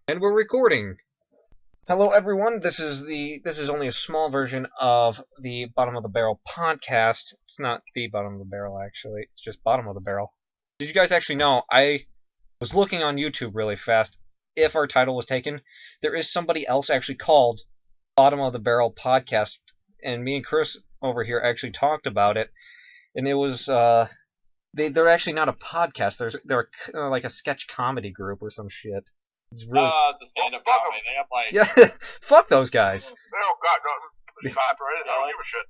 And we're recording. Hello, everyone. This is only a small version of the Bottom of the Barrel podcast. It's not the Bottom of the Barrel, actually. It's just Bottom of the Barrel. Did you guys actually know? I was looking on YouTube really fast. If our title was taken, there is somebody else actually called Bottom of the Barrel Podcast, and me and Chris over here actually talked about it. And it was they're actually not a podcast. They're like a sketch comedy group or some shit. It's really it's a stand-up comedy. They have like fuck those guys. they don't got nothing. Copyrighted. I don't give a shit.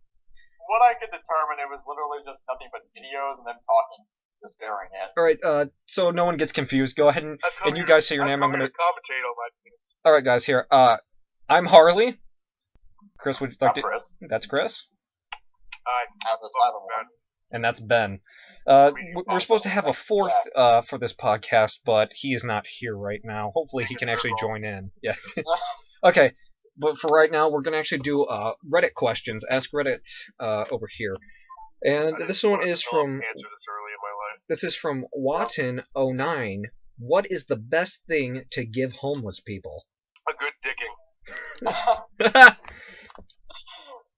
What I could determine, it was literally just nothing but videos and them talking, just staring at. All right, so no one gets confused. Go ahead and you guys say your name. I'm gonna commentate on my things. All right, guys. Here, I'm Harley. Chris, would you like to? Chris. That's Chris. I have the silent one. And that's Ben. We're supposed to have a fourth for this podcast, but he is not here right now. Hopefully he can actually join in. Yeah. Okay, but for right now, we're going to actually do Reddit questions. Ask Reddit over here. And this one is from... This is from Watton09. What is the best thing to give homeless people? A good dicking.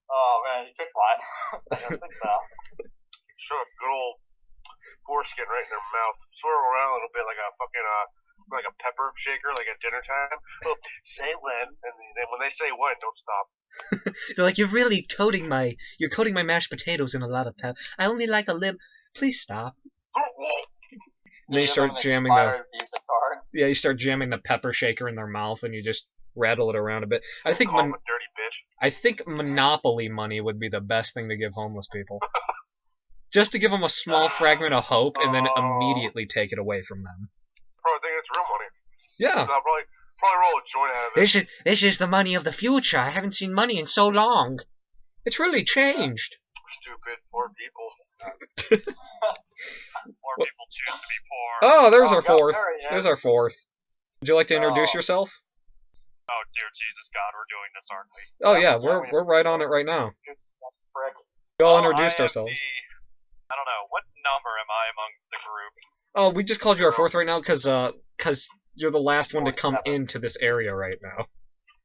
Oh man, you took mine. I don't think that. Shove a good old foreskin right in their mouth. Swirl around a little bit like a fucking like a pepper shaker, like at dinner time. Oh, say when, and then when they say when, don't stop. They're like, you're coating my mashed potatoes in a lot of pep. I only like a little. Please stop. And then you start jamming you start jamming the pepper shaker in their mouth, and you just rattle it around a bit. I think Call them a dirty bitch. I think Monopoly money would be the best thing to give homeless people. Just to give them a small fragment of hope, and then immediately take it away from them. Probably think it's real money. Yeah. I'll probably roll a joint out of it. This is the money of the future. I haven't seen money in so long. It's really changed. Stupid poor people. Poor people choose to be poor. Oh, there's our fourth. There's our fourth. Would you like to introduce yourself? Oh dear Jesus God, we're doing this, aren't we? Oh yeah, we're right on it right now. We all introduced ourselves. I don't know. What number am I among the group? Oh, we just called you our fourth right now because you're the last one to come into this area right now.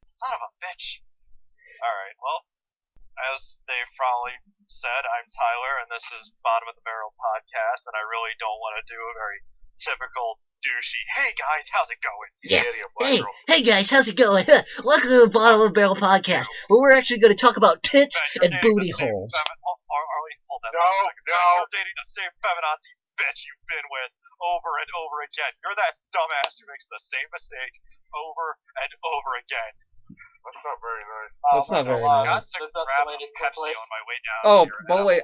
Son of a bitch. Alright, well, as they've probably said, I'm Tyler, and this is Bottom of the Barrel Podcast, and I really don't want to do a very typical douchey, hey guys, how's it going? Yeah. Hey guys, how's it going? Welcome to the Bottom of the Barrel Podcast, where we're actually going to talk about tits and booty holes. No. You're dating the same feminazi bitch you've been with over and over again. You're that dumbass who makes the same mistake over and over again. That's not very nice. That's not very nice. Got to grab a Pepsi on my way down. Oh, here, by the way,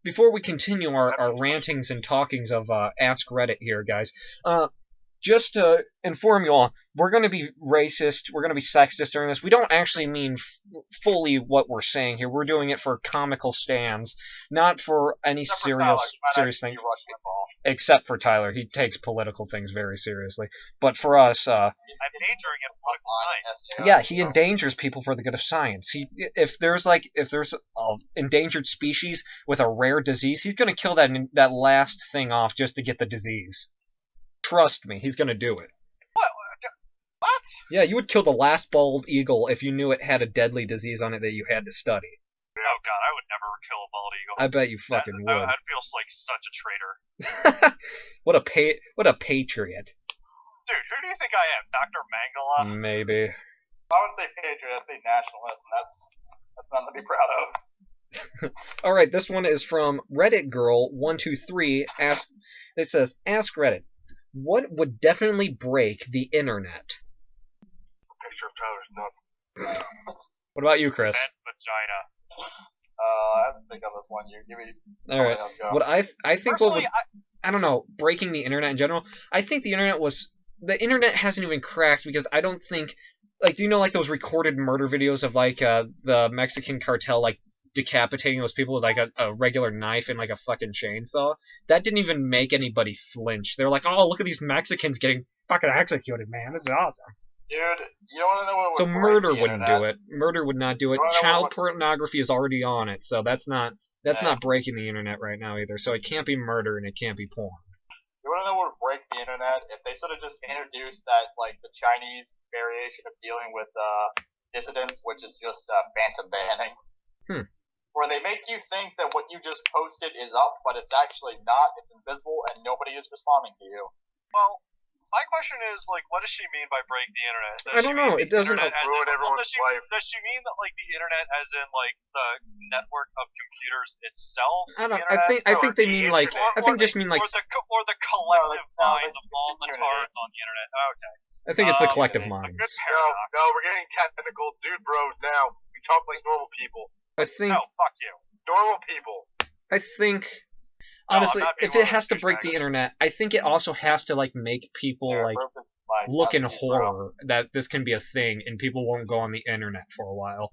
before we continue our rantings and talkings of Ask Reddit here, guys, just to inform you all, we're going to be racist, we're going to be sexist during this. We don't actually mean fully what we're saying here. We're doing it for comical stands, not for any serious thing. Except for Tyler. He takes political things very seriously. But for us... I'm endangering in political science. Yeah, he endangers people for the good of science. If there's an endangered species with a rare disease, he's going to kill that last thing off just to get the disease. Trust me, he's gonna do it. What? Yeah, you would kill the last bald eagle if you knew it had a deadly disease on it that you had to study. Oh god, I would never kill a bald eagle. I bet you fucking would. I'd feel like such a traitor. What a patriot. Dude, who do you think I am? Dr. Mangala? Maybe. I wouldn't say patriot, I'd say nationalist, and that's nothing to be proud of. Alright, this one is from Reddit Girl 123. It says, Ask Reddit. What would definitely break the internet? Picture of Tyler's nut. What about you, Chris? Vagina. I have to think on this one. You give me something else go. What I think personally, I don't know, breaking the internet in general. I think the internet hasn't even cracked because I don't think, like, do you know like those recorded murder videos of like the Mexican cartel like decapitating those people with like a regular knife and like a fucking chainsaw? That didn't even make anybody flinch. They're like, oh, look at these Mexicans getting fucking executed, man. This is awesome. Dude, you don't want to know what would So murder wouldn't do it. Murder would not do it. Child pornography is already on it, so that's not breaking the internet right now either. So it can't be murder and it can't be porn. You want want to know what would break the internet? If they sort of just introduced that, like, the Chinese variation of dealing with dissidents, which is just phantom banning. Where they make you think that what you just posted is up, but it's actually not. It's invisible, and nobody is responding to you. Well, my question is, like, what does she mean by break the internet? I don't know. It doesn't ruin everyone's life. Does she mean that, like, the internet as in, like, the network of computers itself? I don't. I think they mean like. I think just mean like. Or the collective minds of all the tards on the internet. Okay. I think it's the collective minds. No, we're getting technical, dude, bro. Now we talk like normal people. I think. No, fuck you. Normal people. I think. Honestly, if it has to break the internet, I think it also has to like make people like look in horror that this can be a thing, and people won't go on the internet for a while.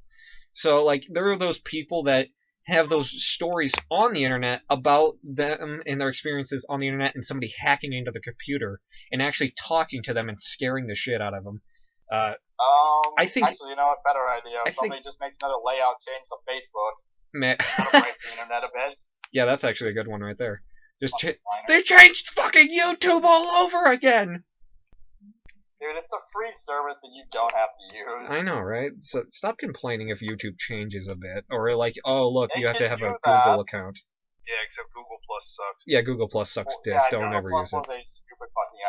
So like there are those people that have those stories on the internet about them and their experiences on the internet, and somebody hacking into the computer and actually talking to them and scaring the shit out of them. I think actually, you know what? Better idea. Somebody just makes another layout change to Facebook. That'll break the internet a bit. Yeah, that's actually a good one right there. They changed fucking YouTube all over again! Dude, it's a free service that you don't have to use. I know, right? So stop complaining if YouTube changes a bit. Or like, oh look, you have to have a Google account. Yeah, except Google Plus sucks. Yeah, Google Plus sucks dick. Yeah, don't ever use it. Google Plus was a stupid fucking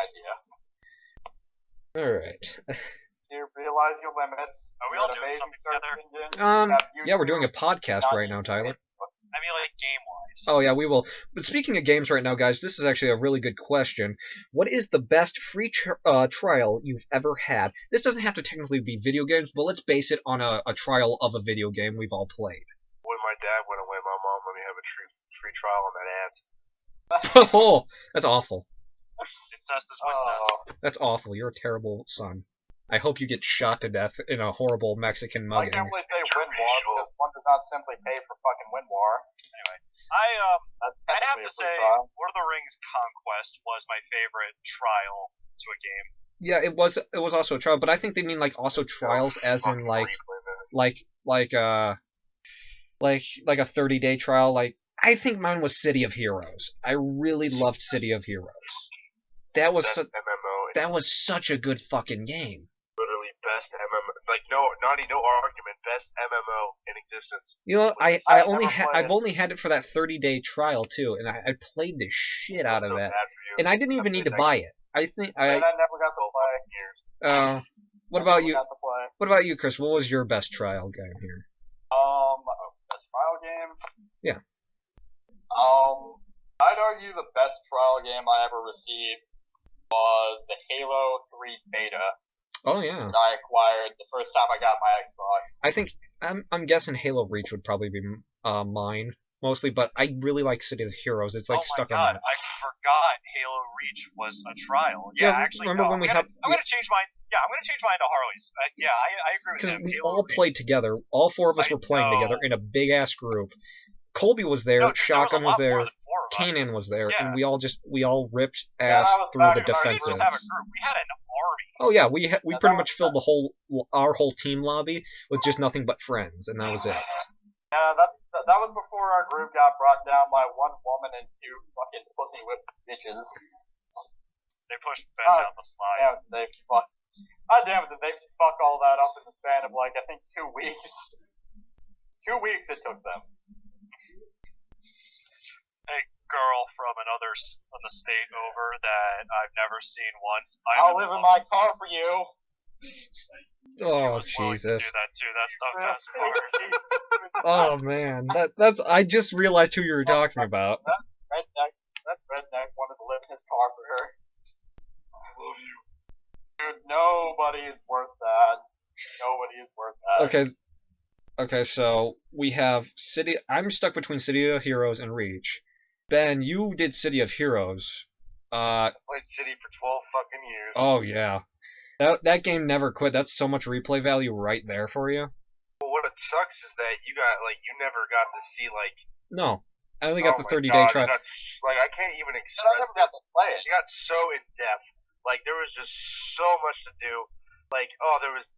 idea. Alright. You realize your limits. Are we all doing something together? Yeah, we're doing a podcast right now, Tyler. I mean, like, game-wise. Oh, yeah, we will. But speaking of games right now, guys, this is actually a really good question. What is the best free trial you've ever had? This doesn't have to technically be video games, but let's base it on a trial of a video game we've all played. When my dad went away, my mom let me have a free trial on that ass. Oh, that's awful. Incest is incest. That's awful. You're a terrible son. I hope you get shot to death in a horrible Mexican mugging. I can't really say Wind War because one does not simply pay for fucking Wind War. Anyway, I'd have to say Lord of the Rings Conquest was my favorite trial to a game. Yeah, it was also a trial, but I think they mean like also trials as in like a 30-day trial. Like I think mine was City of Heroes. I really loved City of Heroes. That was such a good fucking game. Literally best MMO, like no argument, best MMO in existence. You know, I've only had it for that 30-day trial too, and I played the shit out of that, and I didn't even need to buy it. I think I never got to play. What about you? What about you, Chris? What was your best trial game here? Best trial game? Yeah. I'd argue the best trial game I ever received was the Halo 3 beta. Oh yeah. That I acquired the first time I got my Xbox. I think I'm guessing Halo Reach would probably be mine mostly, but I really like City of Heroes. It's like stuck in my head. I forgot Halo Reach was a trial. Yeah, actually, remember when I'm gonna change mine. Yeah, I'm gonna change mine to Harley's. I agree with him. Because we all played together. All four of us were playing together in a big ass group. Colby was there, Shotgun was there, Kanan was there, and we all ripped ass through the defenses. We had an army. Oh yeah, we pretty much filled our whole team lobby with just nothing but friends, and that was it. Yeah, that was before our group got brought down by one woman and two fucking pussy whipped bitches. They pushed Ben down the slide. Yeah, God damn it, did they fuck all that up in the span of like I think 2 weeks? 2 weeks it took them. A girl from another state over that I've never seen once. I'll live in my car for you. Oh Jesus! Do that too. That stuff goes far. Oh man, that's. I just realized who you were talking about. That redneck wanted to live in his car for her. I love you. Dude, nobody is worth that. Nobody is worth that. Okay, so we have City. I'm stuck between City of Heroes and Reach. Ben, you did City of Heroes. I played City for 12 fucking years. Oh yeah, that game never quit. That's so much replay value right there for you. Well, what it sucks is that you never got to see No, I only got the 30-day trial. I can't even express. I never got to play it. She got so in depth. There was just so much to do. There was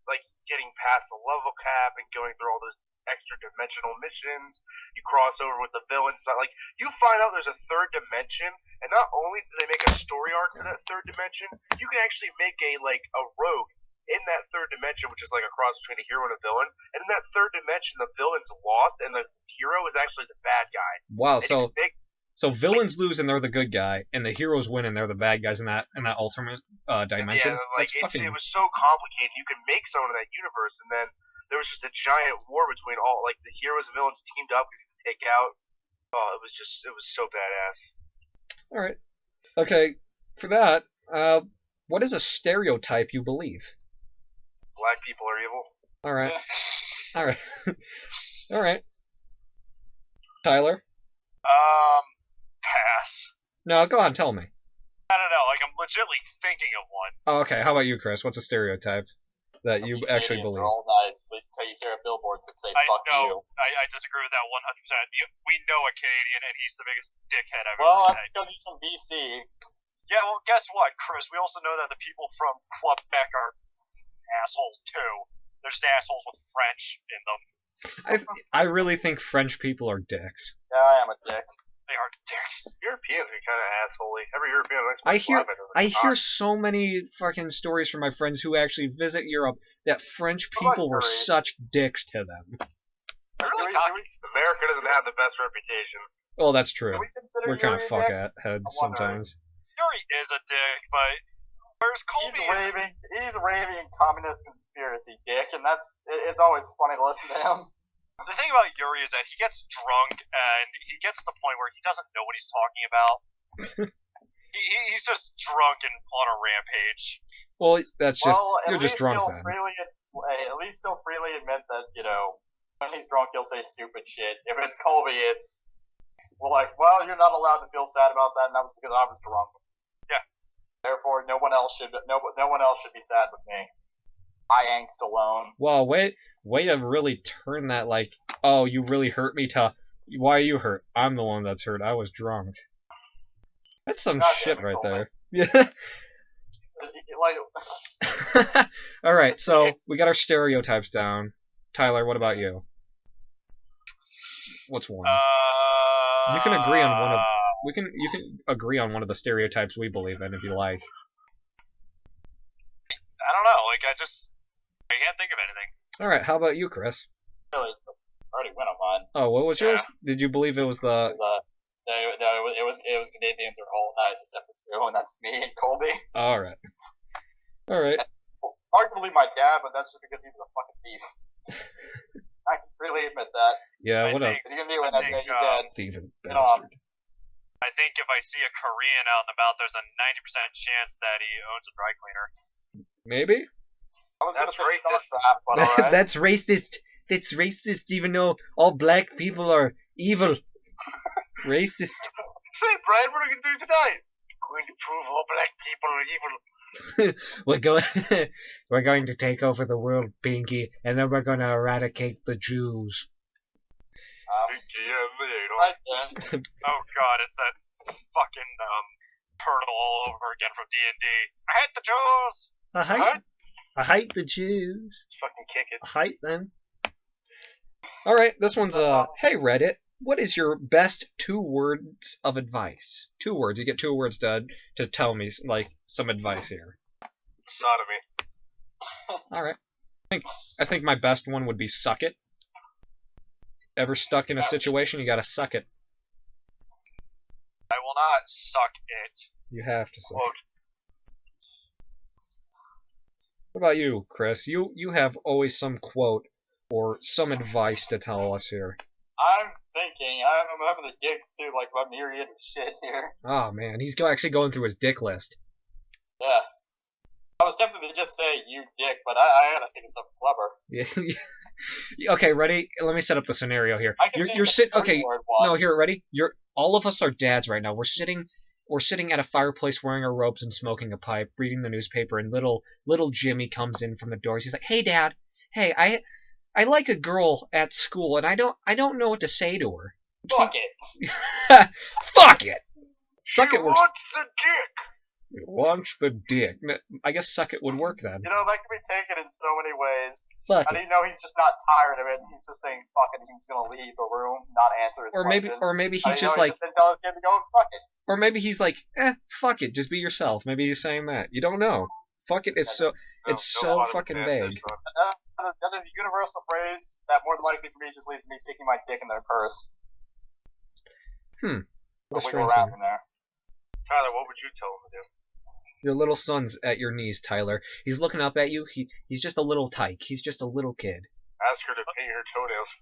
getting past the level cap and going through all those extra dimensional missions. You cross over with the villains. Like, you find out there's a third dimension, and not only do they make a story arc for that third dimension, you can actually make a rogue in that third dimension, which is like a cross between a hero and a villain. And in that third dimension, the villain's lost, and the hero is actually the bad guy. Wow, so villains lose and they're the good guy, and the heroes win and they're the bad guys in that alternate dimension. Yeah, it was so complicated. You could make someone in that universe, and then there was just a giant war between all the heroes and villains teamed up because to take out. Oh, it was so badass. All right, okay. For that, what is a stereotype you believe? Black people are evil. All right, all right, all right. Tyler. Pass. No, go on, tell me. I don't know, I'm legitimately thinking of one. Oh, okay, how about you, Chris? What's a stereotype that you actually believe? All nice. At least until you see our billboards that say "fuck you." I disagree with that 100%. We know a Canadian, and he's the biggest dickhead I've Well, ever that's met. because he's from BC. Yeah, well, guess what, Chris? We also know that the people from Quebec are assholes too. They're just assholes with French in them. I really think French people are dicks. Yeah, I am a dick. They are dicks. Europeans are kind of assholey. Every European likes I hear so many fucking stories from my friends who actually visit Europe that French people were such dicks to them. America doesn't have the best reputation. Well, that's true. We're kind of fuckheads sometimes. Yuri is a dick, but where's Colby? He's a raving communist conspiracy dick, and it's always funny to listen to him. The thing about Yuri is that he gets drunk and he gets to the point where he doesn't know what he's talking about. He's just drunk and on a rampage. Well, you're just drunk then. At least he'll freely admit that, when he's drunk he'll say stupid shit. If it's Colby, we're like, well, you're not allowed to feel sad about that, and that was because I was drunk. Yeah. Therefore, no one else should be sad with me. My angst alone. Well, way to really turn that oh, you really hurt me to, why are you hurt? I'm the one that's hurt. I was drunk. That's some shit right there. Yeah. All right, so we got our stereotypes down. Tyler, what about you? What's one? You can agree on one of. You can agree on one of the stereotypes we believe in if you like. I don't know. I can't think of anything. All right, how about you, Chris? Really, I already went on mine. Oh, what was yours? Did you believe it was the? No, it was Canadians are all nice except for two, and that's me and Colby. All right. Arguably my dad, but that's just because he was a fucking thief. I can freely admit that. Yeah, what up? What are you gonna do when I say he's dead? Thieving bastard. I think if I see a Korean out and about, there's a 90% chance that he owns a dry cleaner. Maybe? I was That's gonna say racist. that, but alright. That's racist. That's racist, even though all black people are evil. Racist. Say, Brad, what are we gonna do tonight? Going to prove all black people are evil. We're going to take over the world, Pinky, and then we're going to eradicate the Jews. Right then. Oh god, it's that fucking turtle all over again from D&D. I hate the Jews! I hate the Jews. Let's fucking kick it. I hate them. Alright, this one's hey Reddit, what is your best 2 words of advice? 2 words. You get 2 words to tell me some advice here. Sodomy. Alright. I think my best one would be suck it. Ever stuck in a situation, you gotta suck it. I will not suck it. You have to suck Quote. it. What about you, Chris? You have always some quote or some advice to tell us here. I'm thinking. I'm having to dig through my myriad of shit here. Oh man, he's actually going through his dick list. Yeah. I was tempted to just say you dick, but I gotta think of something clever. Yeah. Okay, ready? Let me set up the scenario here. You're sitting. Okay, no, here, ready? All of us are dads right now. We're sitting at a fireplace wearing our robes and smoking a pipe, reading the newspaper, and little Jimmy comes in from the doors. He's like, "Hey, Dad. Hey, I like a girl at school, and I don't know what to say to her." Fuck it. Fuck it. Suck it. What's the dick? Launch the dick. I guess suck it would work then. You know, that could be taken in so many ways. Fuck How do it. you know he's just not tired of it? He's just saying fuck it. He's gonna leave the room, not answer his Or question. maybe How do he's you know just he like, didn't tell his kid to go fuck it. or maybe he's like, fuck it, just be yourself. Maybe he's saying that. You don't know. Fuck it is so, it's so fucking vague. That is a universal phrase that more than likely for me just leads to me sticking my dick in their purse. What a Wiggle strange around thing. in there. Tyler, what would you tell him to do? Your little son's at your knees, Tyler. He's looking up at you. He's just a little tyke. He's just a little kid. Ask her to paint her toenails.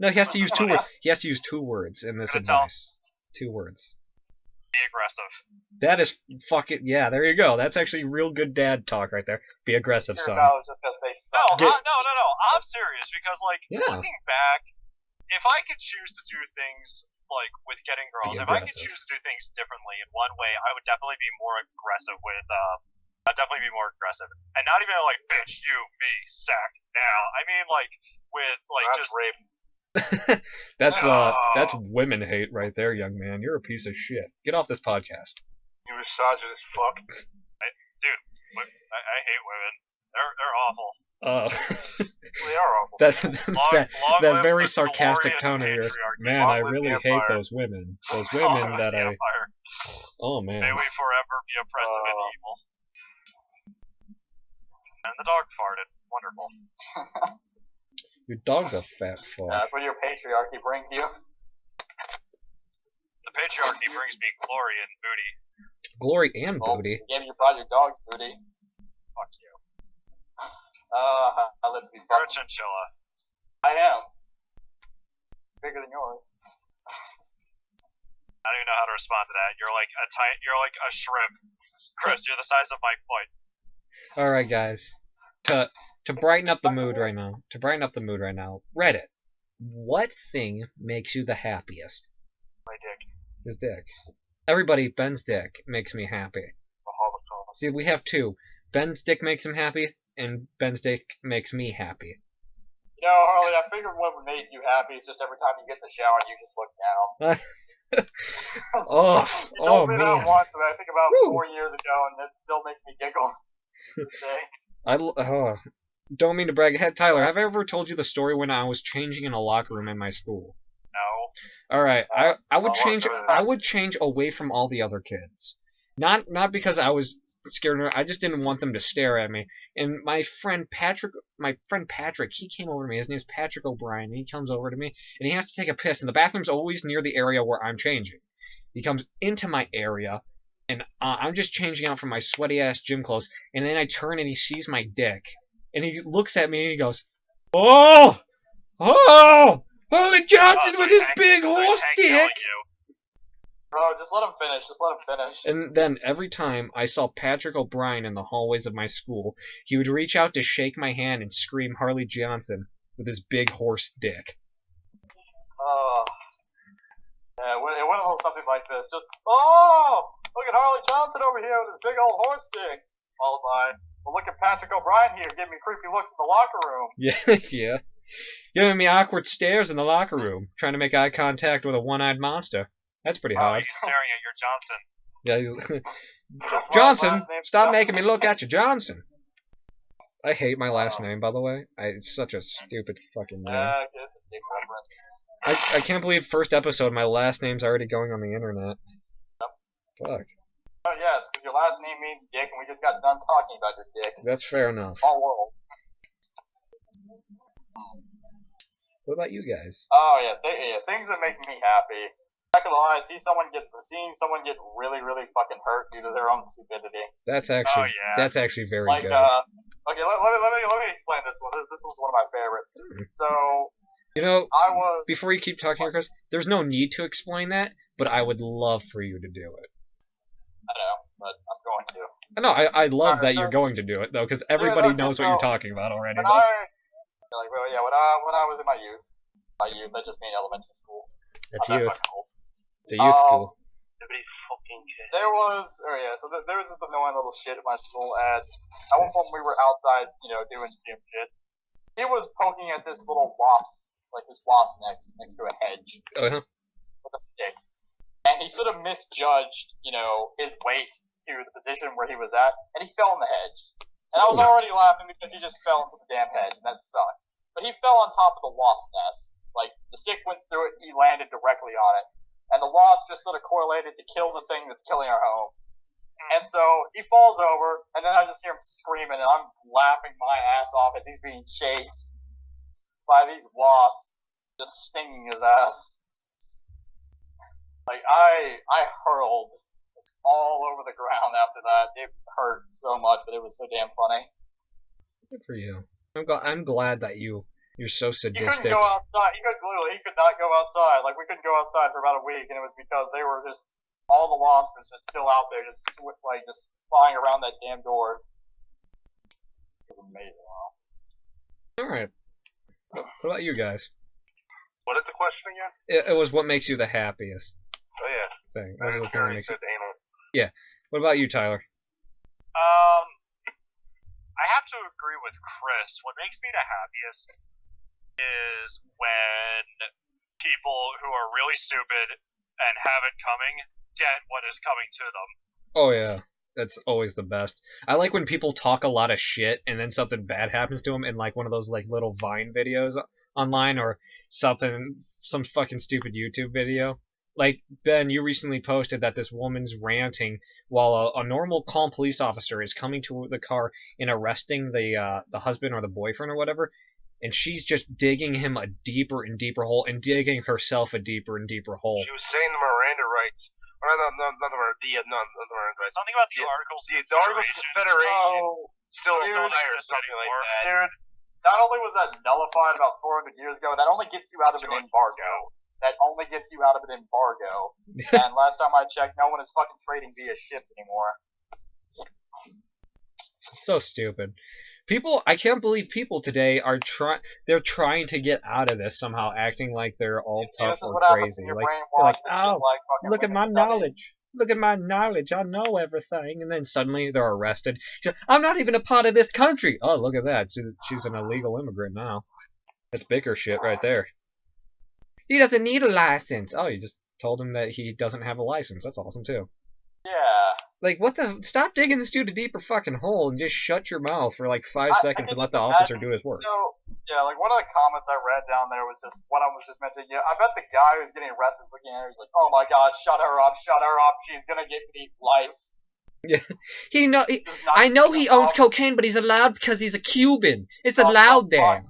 No, he has to use two words. He has to use 2 words in this Gonna tell- advice. 2 words. Be aggressive. That is fucking yeah. There you go. That's actually real good dad talk right there. Be aggressive, Your son. dad was just gonna say suck. No, no. I'm serious because, like, Yeah. looking back, if I could choose to do things like with getting girls, if I could aggressive. choose to do things differently in one way, I would definitely be more aggressive with. I'd definitely be more aggressive, and not even like bitch, you, me, sack now. I mean, like with like That's just rape. That's women hate right there, young man. You're a piece of shit. Get off this podcast. You misogynist fuck. dude. I hate women. They're awful. They are awful. Long that live very the sarcastic glorious tone of yours. patriarchy. Man, Long I live really the hate empire. those women. Those Long women live that the I. empire. Oh man. May we forever be oppressive and evil. And the dog farted. Wonderful. Your dog's a fat fuck. That's what your patriarchy brings you. The patriarchy brings me glory and booty. Glory and Well, booty. you brought your dog's booty. Fuck you. Let's be You're a fucked. chinchilla. I am. Bigger than yours. I don't even know how to respond to that. You're like a shrimp. Chris, you're the size of my foot. All right, guys. To brighten up the mood right now. To brighten up the mood right now. Reddit. What thing makes you the happiest? My dick. His dick. Everybody, Ben's dick makes me happy. The Holocaust. See, we have 2. Ben's dick makes him happy, and Ben's dick makes me happy. You know, Harley, I figured what would make you happy is just every time you get in the shower, you just look down. Oh, You told oh me man. that once, and I think about Woo. 4 years ago, and it still makes me giggle to this day. Don't mean to brag. Hey, Tyler, have I ever told you the story when I was changing in a locker room in my school? No. All right, I would I change. want I would change away from all the other kids. Not because I was scared. I just didn't want them to stare at me. And my friend Patrick, he came over to me. His name's Patrick O'Brien. And he comes over to me, and he has to take a piss. And the bathroom's always near the area where I'm changing. He comes into my area, and I'm just changing out from my sweaty ass gym clothes. And then I turn, and he sees my dick, and he looks at me, and he goes, "Oh, Holy Johnson with his big horse dick." Bro, just let him finish. Just let him finish. And then every time I saw Patrick O'Brien in the hallways of my school, he would reach out to shake my hand and scream Harley Johnson with his big horse dick. Yeah, it went a little something like this. Just, oh, look at Harley Johnson over here with his big old horse dick. Followed by, well, look at Patrick O'Brien here giving me creepy looks in the locker room. Yeah. Giving me awkward stares in the locker room, trying to make eye contact with a one-eyed monster. That's pretty Oh, hard. he's staring at your Johnson. Yeah, he's Last Johnson, name stop stuff. making me look at you, Johnson. I hate my last name, by the way. It's such a stupid fucking name. It's a dick reference. I can't believe first episode my last name's already going on the internet. Fuck. Oh, yeah, it's because your last name means dick, and we just got done talking about your dick. That's fair enough. Small world. What about you guys? Oh, yeah, things that make me happy. Not gonna lie, seeing someone get really, really fucking hurt due to their own stupidity. That's actually yeah. that's actually very Like, good. okay, let me explain this one. This was one of my favorite. So, You know, I was... before you keep talking, Chris, there's no need to explain that, but I would love for you to do it. I know, but I'm going to. No, I love Alright, that so- you're going to do it, though, because everybody okay, knows what so- you're talking about already. When I was in my youth, I just mean elementary school. That's I'm not youth. fucking old. It's a youth school. Nobody fucking cares. There was this annoying little shit at my school, and at one point we were outside, doing gym shit. He was poking at this little wasp next to a hedge Uh-huh. with a stick, and he sort of misjudged, his weight to the position where he was at, and he fell in the hedge. And I was already laughing because he just fell into the damn hedge, and that sucks. But he fell on top of the wasp nest. Like, the stick went through it, he landed directly on it. And the wasp just sort of correlated to kill the thing that's killing our home. And so he falls over, and then I just hear him screaming, and I'm laughing my ass off as he's being chased by these wasps, just stinging his ass. Like, I hurled all over the ground after that. It hurt so much, but it was so damn funny. Good for you. I'm glad that you're so He couldn't sadistic. go outside. He could not go outside. Like, we couldn't go outside for about a week, and it was because they were just, all the wasps was just still out there, just flying around that damn door. It was amazing. Wow. Alright. What about you guys? What is the question again? It was what makes you the happiest Oh yeah, thing. I What was the just thing that already makes said you... anal. What about you, Tyler? I have to agree with Chris. What makes me the happiest is when people who are really stupid and have it coming get what is coming to them. Oh yeah, that's always the best. I like when people talk a lot of shit and then something bad happens to them in like one of those like little Vine videos online or something, some fucking stupid YouTube video. Like, Ben, you recently posted that this woman's ranting while a normal calm police officer is coming to the car and arresting the husband or the boyfriend or whatever, and she's just digging him a deeper and deeper hole and digging herself a deeper and deeper hole. She was saying the Miranda rights. Or not the Miranda rights. Something about the Articles of The Articles of Confederation Oh, still dude, apply or something like that. dude, not only was that nullified about 400 years ago, that only gets you out of an embargo. That only gets you out of an embargo. And last time I checked, no one is fucking trading via ships anymore. So stupid. People, I can't believe people today are they're trying to get out of this somehow, acting like they're all See, tough this is or what happens crazy. when you're Like, brainwashed they're like, with shit oh, like fucking look at my women's studies. knowledge. Look at my knowledge. I know everything. And then suddenly they're arrested. I'm not even a part of this country. Oh, look at that. She's an illegal immigrant now. That's bicker shit right there. He doesn't need a license. Oh, you just told him that he doesn't have a license. That's awesome, too. Yeah. Like, what the... Stop digging this dude a deeper fucking hole and just shut your mouth for like 5 seconds and let the officer do his work. So, yeah, like one of the comments I read down there was just what I was just mentioning. Yeah, I bet the guy who's getting arrested is looking at her. He's like, "Oh my God, shut her up! She's gonna get me life." Yeah, Does not I know give he a owns fuck. cocaine, but he's allowed because he's a Cuban. It's allowed there.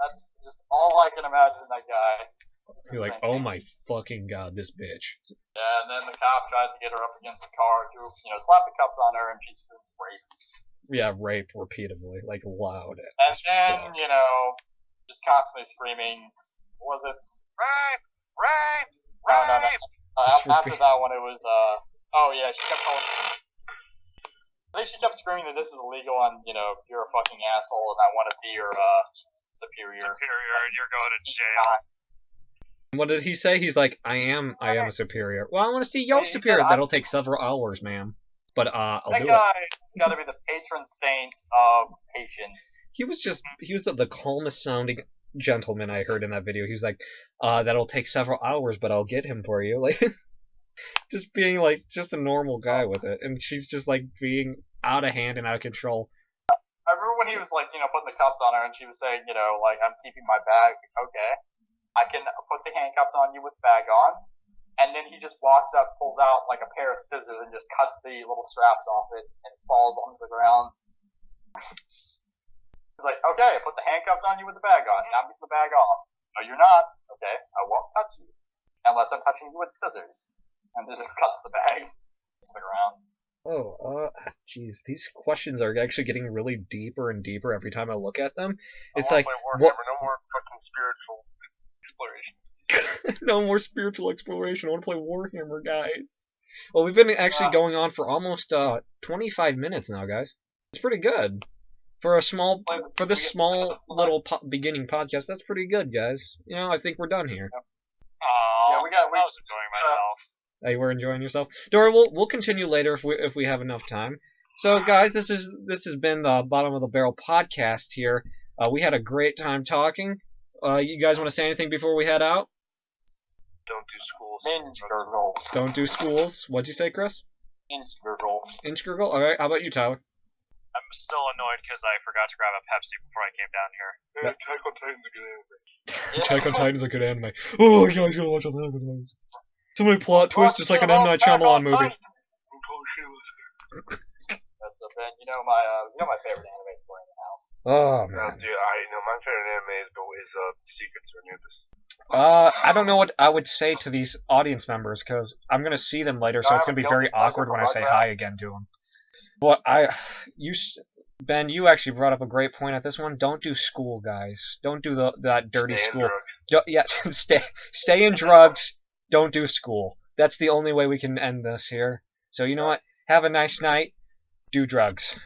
That's just all I can imagine. That guy. He's like, oh my fucking god, this bitch. Yeah, and then the cop tries to get her up against the car to, slap the cuffs on her, and she's raped. Yeah, rape repeatedly, like loud. And then, just constantly screaming. Was it? Rape! Rape! No. Rape! After that one, it was. Oh yeah, she kept calling. I think she kept screaming that this is illegal and you're a fucking asshole and I want to see your superior. Superior, and you're going to jail. What did he say? He's like, I am a superior. Well, I want to see your He said, superior. That'll take several hours, ma'am. But I'll That do it. guy's got to be the patron saint of patience. He was the calmest sounding gentleman I heard in that video. He was like, that'll take several hours, but I'll get him for you. Like, just being like, just a normal guy with it. And she's just like being out of hand and out of control. I remember when he was like, putting the cuffs on her and she was saying, like, I'm keeping my bag. Okay. I can put the handcuffs on you with the bag on. And then he just walks up, pulls out like a pair of scissors and just cuts the little straps off it and it falls onto the ground. He's like, okay, I put the handcuffs on you with the bag on. Now I'm getting the bag off. No, you're not. Okay, I won't touch you. Unless I'm touching you with scissors. And just cuts the bag to the ground. Oh, jeez, these questions are actually getting really deeper and deeper every time I look at them. It's like, Warhammer, no more fucking spiritual exploration. no more spiritual exploration. I want to play Warhammer, guys. Well, we've been actually going on for almost 25 minutes now, guys. It's pretty good for this small little beginning podcast. That's pretty good, guys. I think we're done here. Oh, Yeah, I was enjoying myself. You were enjoying yourself, Dora. We'll continue later if we have enough time. So, guys, this has been the Bottom of the Barrel podcast here. We had a great time talking. You guys want to say anything before we head out? Don't do schools. Ninja Gurgle. Don't do schools. What'd you say, Chris? Ninja Gurgle. Inch gurgle? Alright, how about you, Tyler? I'm still annoyed because I forgot to grab a Pepsi before I came down here. Yeah, Attack on Titan's a good anime. Attack on Titan's a good anime. Oh, you guys gotta watch Attack on Titan. So many plot twists, just like an M. Night Shyamalan movie. That's a Ben. You know my favorite anime story in the house. Oh, No, man. dude, my favorite anime is Secrets of Anubis. I don't know what I would say to these audience members, because I'm gonna see them later, so it's gonna be very awkward when I say hi again to them. But Ben, you actually brought up a great point at this one. Don't do school, guys. Don't do that dirty Stay in school. drugs. Stay in drugs. Don't do school. That's the only way we can end this here. So you know what? Have a nice night. Do drugs.